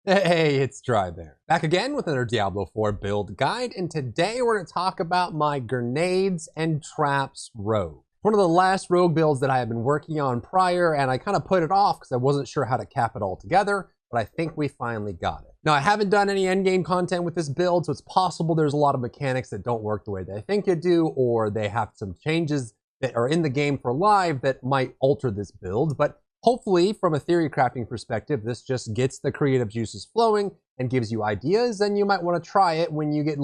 Hey, it's Drybear. Back again with another Diablo 4 build guide, and today we're going to talk about my grenades and traps rogue. One of the last rogue builds that I had been working on prior, and I kind of put it off because I wasn't sure how to cap it all together, but I think we finally got it. Now, I haven't done any endgame content with this build, so it's possible there's a lot of mechanics that don't work the way they think they do, or they have some changes that are in the game for live that might alter this build, but hopefully, from a theory crafting perspective, this just gets the creative juices flowing and gives you ideas, and you might want to try it when you get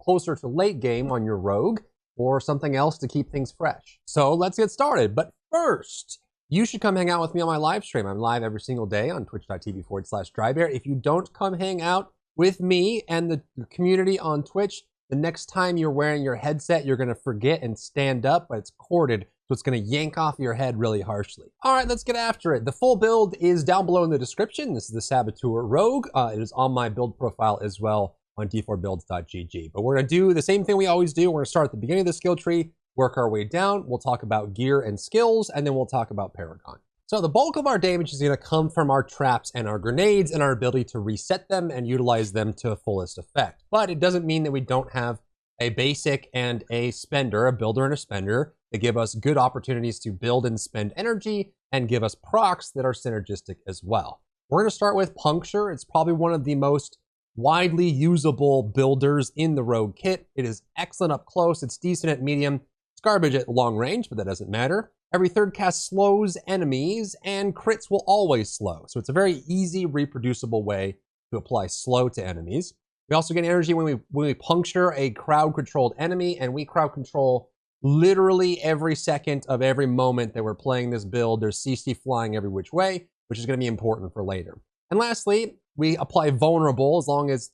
closer to late game on your rogue or something else to keep things fresh. So let's get started. But first, you should come hang out with me on my live stream. I'm live every single day on twitch.tv/Drybear. If you don't come hang out with me and the community on Twitch, the next time you're wearing your headset, you're going to forget and stand up, but it's corded, so it's going to yank off your head really harshly. All right, let's get after it. The full build is down below in the description. This is the Saboteur Rogue. It is on my build profile as well on d4builds.gg. But we're going to do the same thing we always do. We're going to start at the beginning of the skill tree, work our way down. We'll talk about gear and skills, and then we'll talk about Paragon. So the bulk of our damage is going to come from our traps and our grenades and our ability to reset them and utilize them to fullest effect. But it doesn't mean that we don't have a basic and a spender, a builder and a spender, that give us good opportunities to build and spend energy and give us procs that are synergistic as well. We're going to start with Puncture. It's probably one of the most widely usable builders in the Rogue kit. It is excellent up close. It's decent at medium. It's garbage at long range, but that doesn't matter. Every third cast slows enemies, and crits will always slow. So it's a very easy, reproducible way to apply slow to enemies. We also get energy when we puncture a crowd-controlled enemy, and we crowd control literally every second of every moment that we're playing this build. There's CC flying every which way, which is going to be important for later. And lastly, we apply vulnerable as long as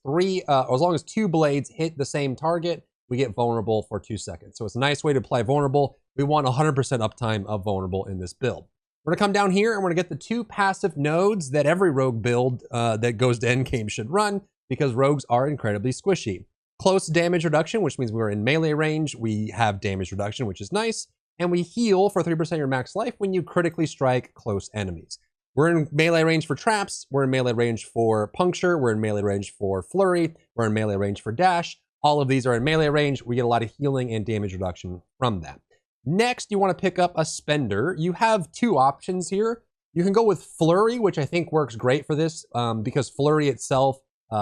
two blades hit the same target. We get vulnerable for 2 seconds. So it's a nice way to apply vulnerable. We want 100% uptime of vulnerable in this build. We're gonna come down here and we're gonna get the 2 passive nodes that every rogue build that goes to endgame should run, because rogues are incredibly squishy. Close damage reduction, which means we're in melee range. We have damage reduction, which is nice. And we heal for 3% of your max life when you critically strike close enemies. We're in melee range for traps. We're in melee range for puncture. We're in melee range for flurry. We're in melee range for dash. All of these are in melee range. We get a lot of healing and damage reduction from that. Next, you want to pick up a spender. You have 2 options here. You can go with flurry, which I think works great for this because flurry itself,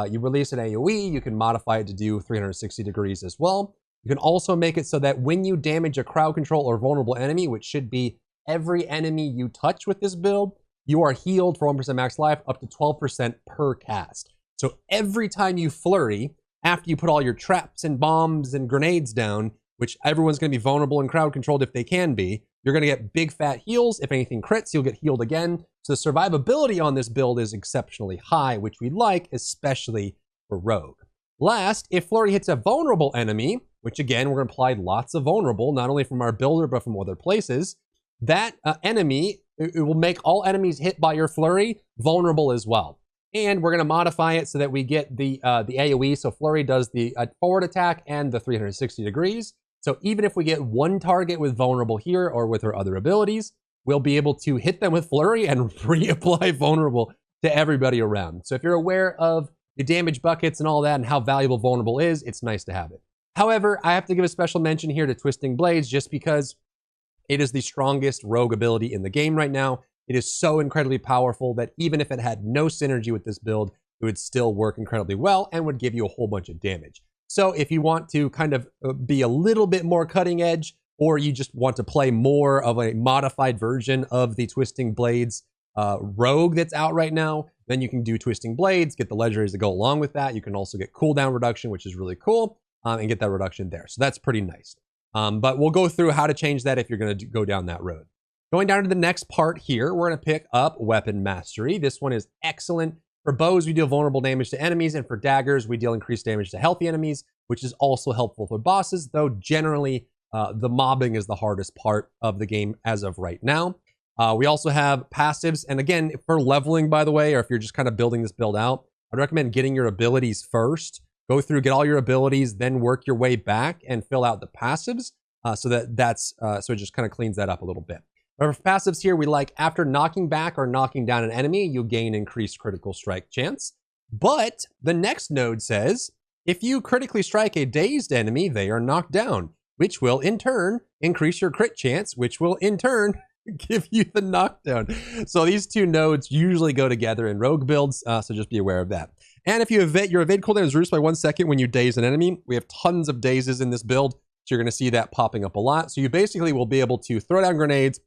you release an AoE, you can modify it to do 360 degrees as well. You can also make it so that when you damage a crowd control or vulnerable enemy, which should be every enemy you touch with this build, you are healed for 1% max life up to 12% per cast. So every time you flurry, after you put all your traps and bombs and grenades down, which everyone's going to be vulnerable and crowd controlled if they can be, you're going to get big fat heals. If anything crits, you'll get healed again. So the survivability on this build is exceptionally high, which we like, especially for rogue. Last, if flurry hits a vulnerable enemy, which again, we're going to apply lots of vulnerable, not only from our builder, but from other places, that enemy, it will make all enemies hit by your flurry vulnerable as well. And we're going to modify it so that we get the AoE. So flurry does the forward attack and the 360 degrees. So even if we get one target with vulnerable here or with her other abilities, we'll be able to hit them with flurry and reapply vulnerable to everybody around. So if you're aware of the damage buckets and all that and how valuable vulnerable is, it's nice to have it. However, I have to give a special mention here to Twisting Blades just because it is the strongest rogue ability in the game right now. It is so incredibly powerful that even if it had no synergy with this build, it would still work incredibly well and would give you a whole bunch of damage. So if you want to kind of be a little bit more cutting edge, or you just want to play more of a modified version of the Twisting Blades rogue that's out right now, then you can do Twisting Blades, get the legendaries that go along with that. You can also get cooldown reduction, which is really cool, and get that reduction there. So that's pretty nice. But we'll go through how to change that if you're going to go down that road. Going down to the next part here, we're going to pick up Weapon Mastery. This one is excellent. For bows, we deal vulnerable damage to enemies, and for daggers, we deal increased damage to healthy enemies, which is also helpful for bosses, though generally the mobbing is the hardest part of the game as of right now. We also have passives, and again, for leveling, by the way, or if you're just kind of building this build out, I'd recommend getting your abilities first. Go through, get all your abilities, then work your way back and fill out the passives so it just kind of cleans that up a little bit. For passives here, we like after knocking back or knocking down an enemy, you gain increased critical strike chance. But the next node says, if you critically strike a dazed enemy, they are knocked down, which will in turn increase your crit chance, which will in turn give you the knockdown. So these two nodes usually go together in rogue builds, so just be aware of that. And if you evade, your evade cooldown is reduced by 1 second when you daze an enemy. We have tons of dazes in this build, so you're going to see that popping up a lot. So you basically will be able to throw down grenades,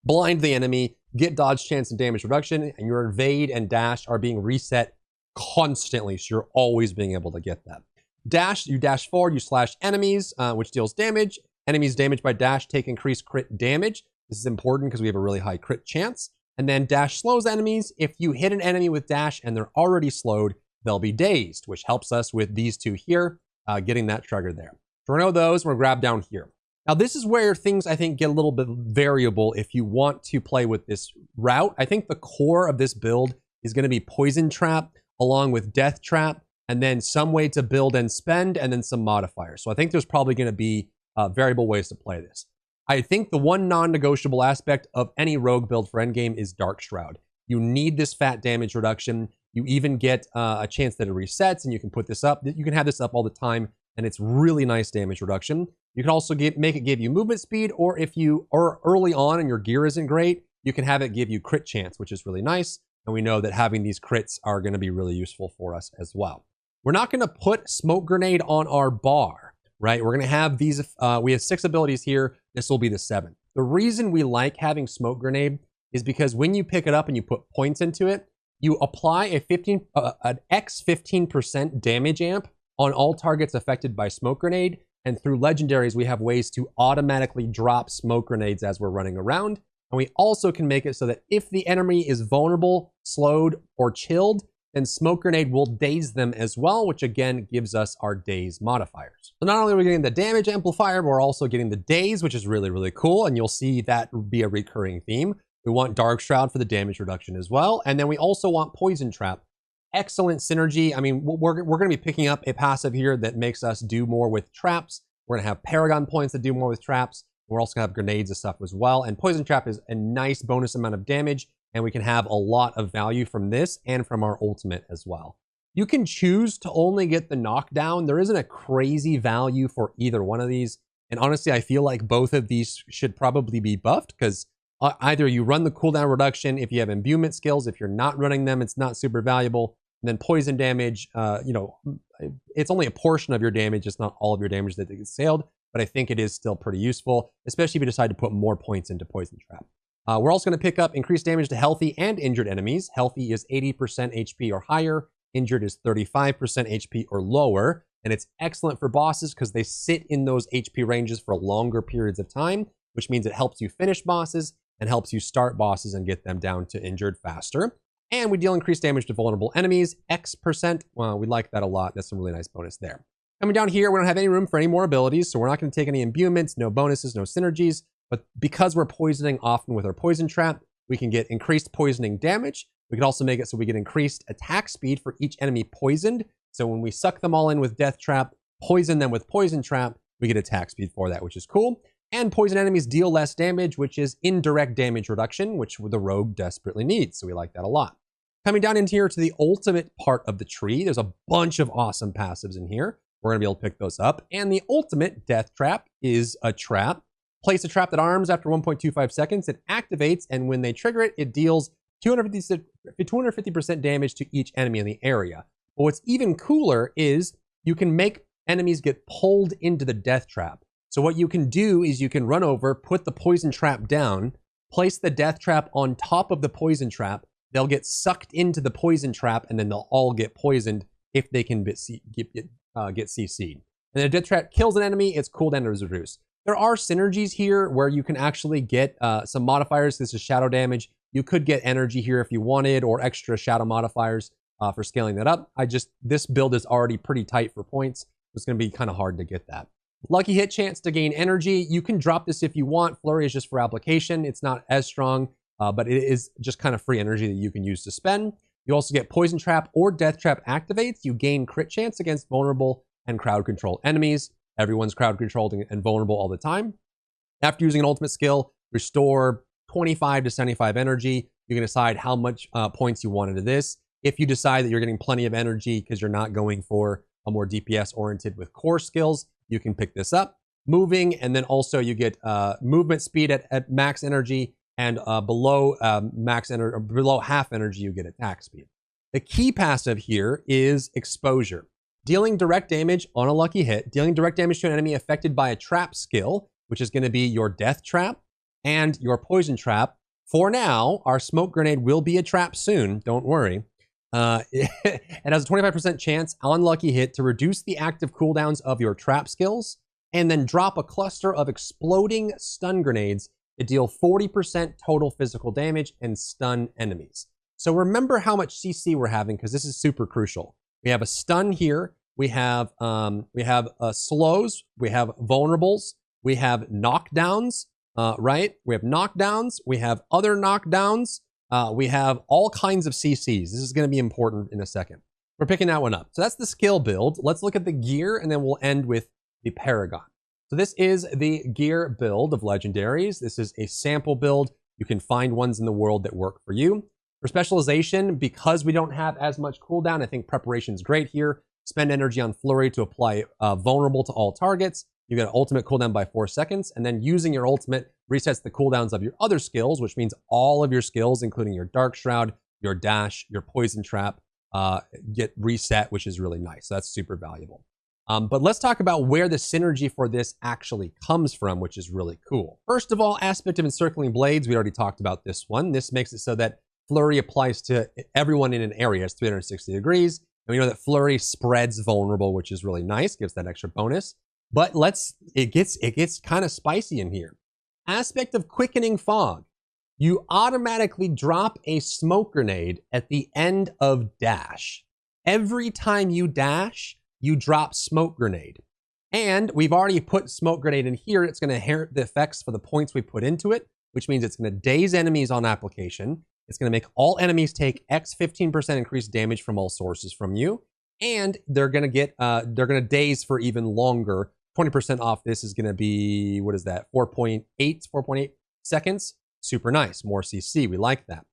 blind the enemy, get dodge chance and damage reduction, and your evade and dash are being reset constantly, so you're always being able to get that. Dash, you dash forward, you slash enemies, which deals damage. Enemies damaged by dash take increased crit damage. This is important because we have a really high crit chance. And then dash slows enemies. If you hit an enemy with dash and they're already slowed, they'll be dazed, which helps us with these two here, getting that trigger there. So we're gonna know those, we're gonna grab down here. Now this is where things I think get a little bit variable if you want to play with this route. I think the core of this build is gonna be Poison Trap along with Death Trap, and then some way to build and spend, and then some modifiers. So I think there's probably gonna be variable ways to play this. I think the one non-negotiable aspect of any rogue build for endgame is Dark Shroud. You need this fat damage reduction. You even get a chance that it resets, and you can put this up. You can have this up all the time, and it's really nice damage reduction. You can also make it give you movement speed, or if you are early on and your gear isn't great, you can have it give you crit chance, which is really nice. And we know that having these crits are going to be really useful for us as well. We're not going to put Smoke Grenade on our bar, right? We're going to have these, we have 6 abilities here. This will be the 7th. The reason we like having Smoke Grenade is because when you pick it up and you put points into it, you apply an X 15% damage amp on all targets affected by Smoke Grenade. And through legendaries, we have ways to automatically drop smoke grenades as we're running around. And we also can make it so that if the enemy is vulnerable, slowed, or chilled, then Smoke Grenade will daze them as well, which again gives us our daze modifiers. So not only are we getting the damage amplifier, but we're also getting the daze, which is really, really cool. And you'll see that be a recurring theme. We want Dark Shroud for the damage reduction as well. And then we also want Poison Trap. Excellent synergy. I mean, we're going to be picking up a passive here that makes us do more with traps. We're going to have Paragon points that do more with traps. We're also going to have grenades and stuff as well. And Poison Trap is a nice bonus amount of damage, and we can have a lot of value from this and from our ultimate as well. You can choose to only get the knockdown. There isn't a crazy value for either one of these. And honestly, I feel like both of these should probably be buffed because either you run the cooldown reduction if you have imbuement skills. If you're not running them, it's not super valuable. And then poison damage, it's only a portion of your damage. It's not all of your damage that gets sailed, but I think it is still pretty useful, especially if you decide to put more points into Poison Trap. We're also going to pick up increased damage to healthy and injured enemies. Healthy is 80% HP or higher. Injured is 35% HP or lower. And it's excellent for bosses because they sit in those HP ranges for longer periods of time, which means it helps you finish bosses and helps you start bosses and get them down to injured faster. And we deal increased damage to vulnerable enemies, X%. Well, we like that a lot. That's some really nice bonus there. Coming down here, we don't have any room for any more abilities, so we're not going to take any imbuements, no bonuses, no synergies. But because we're poisoning often with our Poison Trap, we can get increased poisoning damage. We can also make it so we get increased attack speed for each enemy poisoned. So when we suck them all in with Death Trap, poison them with Poison Trap, we get attack speed for that, which is cool. And poison enemies deal less damage, which is indirect damage reduction, which the rogue desperately needs. So we like that a lot. Coming down into here to the ultimate part of the tree, there's a bunch of awesome passives in here. We're going to be able to pick those up. And the ultimate Death Trap is a trap. Place a trap that arms after 1.25 seconds. It activates, and when they trigger it, it deals 250% damage to each enemy in the area. But what's even cooler is you can make enemies get pulled into the Death Trap. So what you can do is you can run over, put the Poison Trap down, place the Death Trap on top of the Poison Trap. They'll get sucked into the Poison Trap, and then they'll all get poisoned if they can get CC'd. And the Death Trap kills an enemy, its cooldown is reduced. There are synergies here where you can actually get some modifiers. This is shadow damage. You could get energy here if you wanted, or extra shadow modifiers for scaling that up. This build is already pretty tight for points. It's going to be kind of hard to get that. Lucky hit chance to gain energy. You can drop this if you want. Flurry is just for application. It's not as strong, but it is just kind of free energy that you can use to spend. You also get Poison Trap or Death Trap activates. You gain crit chance against vulnerable and crowd control enemies. Everyone's crowd controlled and vulnerable all the time. After using an ultimate skill, restore 25 to 75 energy. You can decide how much points you want into this. If you decide that you're getting plenty of energy because you're not going for a more DPS oriented with core skills, you can pick this up. Moving, and then also you get movement speed at max energy, and below below half energy, you get attack speed. The key passive here is exposure. Dealing direct damage on a lucky hit, dealing direct damage to an enemy affected by a trap skill, which is going to be your death trap and your poison trap. For now, our smoke grenade will be a trap soon, don't worry. It has a 25% chance on lucky hit to reduce the active cooldowns of your trap skills, and then drop a cluster of exploding stun grenades to deal 40% total physical damage and stun enemies. So remember how much CC we're having, because this is super crucial. We have a stun here. We have slows. We have vulnerables. We have knockdowns. Right? We have knockdowns. We have other knockdowns. We have all kinds of CCs. This is going to be important in a second. We're picking that one up. So that's the skill build. Let's look at the gear, and then we'll end with the Paragon. So this is the gear build of legendaries. This is a sample build. You can find ones in the world that work for you. For specialization, because we don't have as much cooldown, I think preparation is great here. Spend energy on flurry to apply vulnerable to all targets. You get an ultimate cooldown by 4 seconds, and then using your ultimate resets the cooldowns of your other skills, which means all of your skills, including your Dark Shroud, your Dash, your Poison Trap, get reset, which is really nice. So that's super valuable. But let's talk about where the synergy for this actually comes from, which is really cool. First of all, aspect of encircling blades. We already talked about this one. This makes it so that flurry applies to everyone in an area. It's 360 degrees. And we know that flurry spreads vulnerable, which is really nice, gives that extra bonus. But it gets kind of spicy in here. Aspect of quickening fog. You automatically drop a smoke grenade at the end of dash. Every time you dash, you drop smoke grenade. And we've already put smoke grenade in here. It's going to inherit the effects for the points we put into it, which means it's going to daze enemies on application. It's going to make all enemies take X 15% increased damage from all sources from you. And they're going to daze for even longer. 20% off this is going to be, what is that? 4.8 seconds. Super nice. More CC. We like that.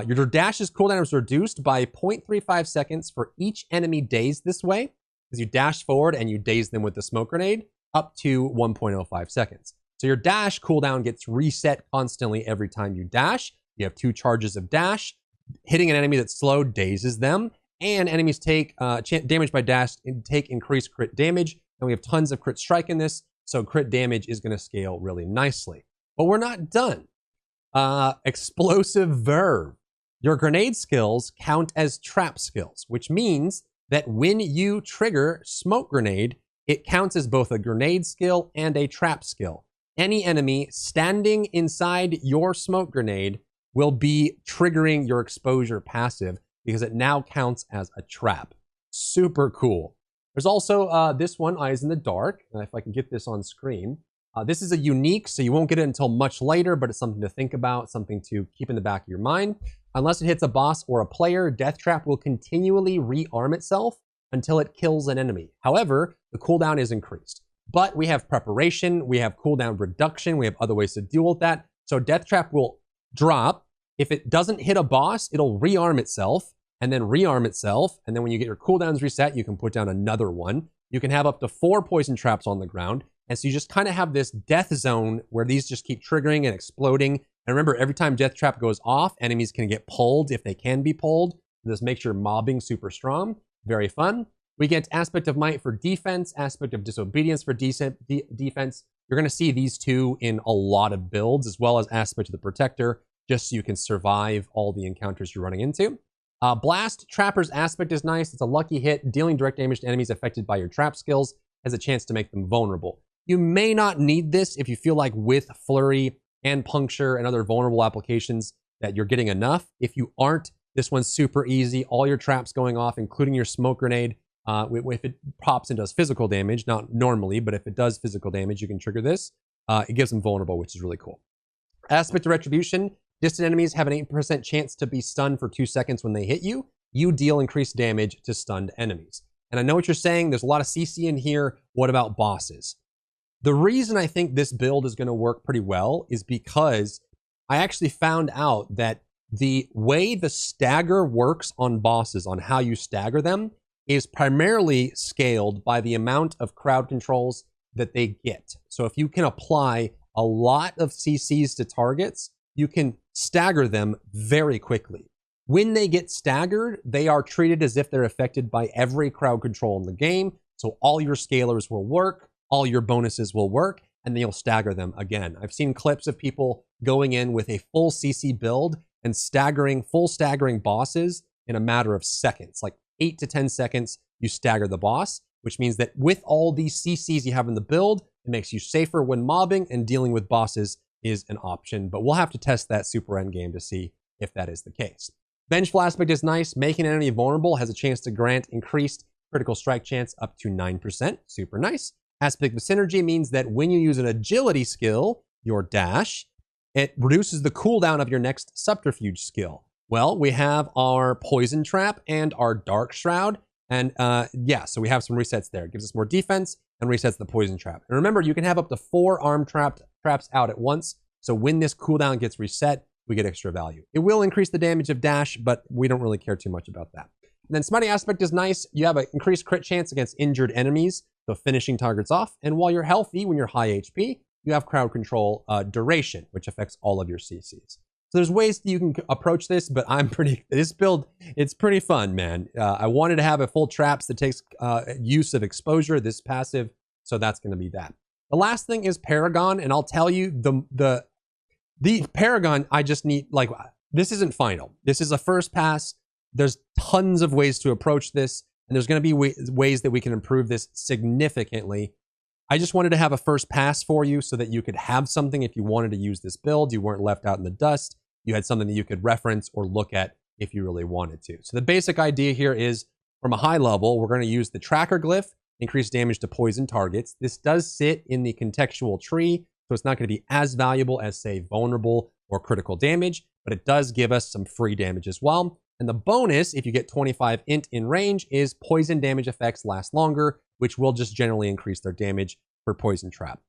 Your dash's cooldown is reduced by 0.35 seconds for each enemy dazed this way, because you dash forward and you daze them with the smoke grenade, up to 1.05 seconds. So your dash cooldown gets reset constantly every time you dash. You have 2 charges of dash. Hitting an enemy that's slow dazes them, and enemies take damage by dash and take increased crit damage. And we have tons of crit strike in this, so crit damage is going to scale really nicely. But we're not done. Explosive verve. Your grenade skills count as trap skills, which means that when you trigger smoke grenade, it counts as both a grenade skill and a trap skill. Any enemy standing inside your smoke grenade will be triggering your exposure passive, because it now counts as a trap. Super cool. There's also this one, Eyes in the Dark. And if I can get this on screen. This is a unique, so you won't get it until much later, but it's something to think about, something to keep in the back of your mind. Unless it hits a boss or a player, Death Trap will continually rearm itself until it kills an enemy. However, the cooldown is increased. But we have preparation, we have cooldown reduction, we have other ways to deal with that. So Death Trap will drop. If it doesn't hit a boss, it'll rearm itself, and then rearm itself. And then when you get your cooldowns reset, you can put down another one. You can have up to 4 poison traps on the ground. And so you just kind of have this death zone where these just keep triggering and exploding. And remember, every time Death Trap goes off, enemies can get pulled if they can be pulled. This makes your mobbing super strong. Very fun. We get Aspect of Might for defense, Aspect of Disobedience for defense. You're going to see these two in a lot of builds, as well as Aspect of the Protector, just so you can survive all the encounters you're running into. Blast Trapper's Aspect is nice. It's a lucky hit. Dealing direct damage to enemies affected by your trap skills has a chance to make them vulnerable. You may not need this if you feel like with Flurry and Puncture and other vulnerable applications that you're getting enough. If you aren't, this one's super easy. All your traps going off, including your smoke grenade. If it pops and does physical damage, not normally, but if it does physical damage, you can trigger this. It gives them vulnerable, which is really cool. Aspect of Retribution. Distant enemies have an 8% chance to be stunned for 2 seconds when they hit you. You deal increased damage to stunned enemies. And I know what you're saying. There's a lot of CC in here. What about bosses? The reason I think this build is going to work pretty well is because I actually found out that the way the stagger works on bosses, on how you stagger them, is primarily scaled by the amount of crowd controls that they get. So if you can apply a lot of CCs to targets, you can stagger them very quickly. When they get staggered, they are treated as if they're affected by every crowd control in the game. So all your scalers will work, all your bonuses will work, and then you'll stagger them again. I've seen clips of people going in with a full CC build and full staggering bosses in a matter of seconds, like 8 to 10 seconds, you stagger the boss, which means that with all these CCs you have in the build, it makes you safer when mobbing, and dealing with bosses is an option. But we'll have to test that super endgame to see if that is the case. Vengeful aspect is nice. Making an enemy vulnerable has a chance to grant increased critical strike chance up to 9%. Super nice. Aspect of synergy means that when you use an agility skill, your dash, it reduces the cooldown of your next subterfuge skill. Well, we have our poison trap and our dark shroud. And yeah, so we have some resets there. It gives us more defense and resets the poison trap. And remember, you can have up to 4 armed traps out at once. So when this cooldown gets reset, we get extra value. It will increase the damage of dash, but we don't really care too much about that. And then smiting aspect is nice. You have an increased crit chance against injured enemies, so finishing targets off. And while you're healthy, when you're high HP, you have crowd control duration, which affects all of your CCs. So there's ways that you can approach this, but this build, it's pretty fun, man. I wanted to have a full traps that takes use of exposure, this passive, so that's gonna be that. The last thing is Paragon, and I'll tell you, the Paragon, I just need, like, this isn't final. This is a first pass. There's tons of ways to approach this, and there's gonna be ways that we can improve this significantly. I just wanted to have a first pass for you so that you could have something if you wanted to use this build. You weren't left out in the dust. You had something that you could reference or look at if you really wanted to. So the basic idea here is, from a high level, we're going to use the tracker glyph, increase damage to poison targets. This does sit in the contextual tree, so it's not going to be as valuable as, say, vulnerable or critical damage, but it does give us some free damage as well. And the bonus, if you get 25 int in range, is poison damage effects last longer, which will just generally increase their damage for poison trap.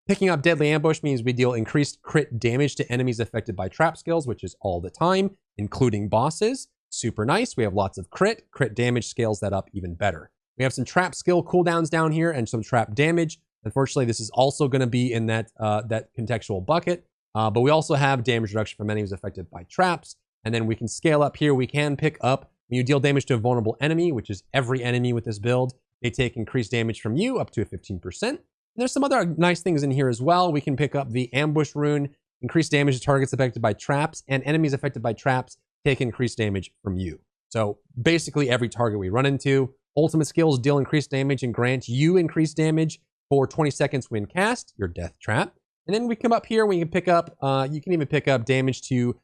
Picking up deadly ambush means we deal increased crit damage to enemies affected by trap skills, which is all the time, including bosses. Super nice. We have lots of crit. Crit damage scales that up even better. We have some trap skill cooldowns down here and some trap damage. Unfortunately, this is also going to be in that contextual bucket, but we also have damage reduction from enemies affected by traps. And then we can scale up here. We can pick up when you deal damage to a vulnerable enemy, which is every enemy with this build. They take increased damage from you up to a 15%. And there's some other nice things in here as well. We can pick up the ambush rune, increase damage to targets affected by traps, and enemies affected by traps take increased damage from you. So basically every target we run into. Ultimate skills deal increased damage and grant you increased damage for 20 seconds when cast, your death trap. And then we come up here, we can pick up, you can even pick up damage to,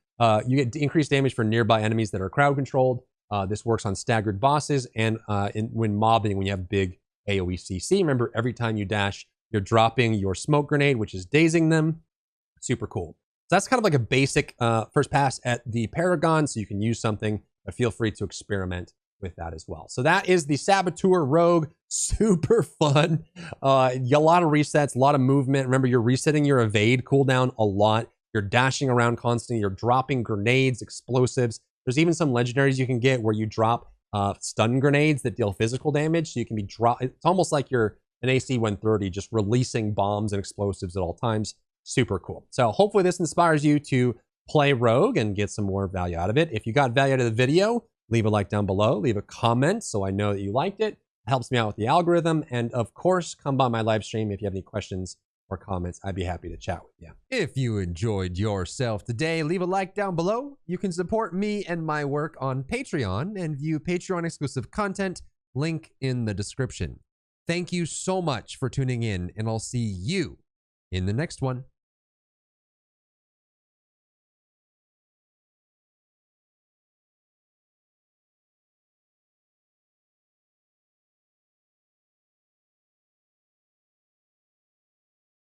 you get increased damage for nearby enemies that are crowd controlled. This works on staggered bosses and when mobbing, when you have big AoE CC. Remember, every time you dash, you're dropping your smoke grenade, which is dazing them. Super cool. So that's kind of like a basic first pass at the Paragon, so you can use something, but feel free to experiment with that as well. So that is the Saboteur Rogue. Super fun. A lot of resets, a lot of movement. Remember, you're resetting your evade cooldown a lot. You're dashing around constantly. You're dropping grenades, explosives. There's even some legendaries you can get where you drop stun grenades that deal physical damage. So you can be it's almost like you're an AC 130, just releasing bombs and explosives at all times. Super cool. So hopefully this inspires you to play Rogue and get some more value out of it. If you got value out of the video, leave a like down below, leave a comment so I know that you liked it. It helps me out with the algorithm. And of course, come by my live stream if you have any questions or comments. I'd be happy to chat with you. If you enjoyed yourself today, leave a like down below. You can support me and my work on Patreon and view Patreon exclusive content, link in the description. Thank you so much for tuning in, and I'll see you in the next one.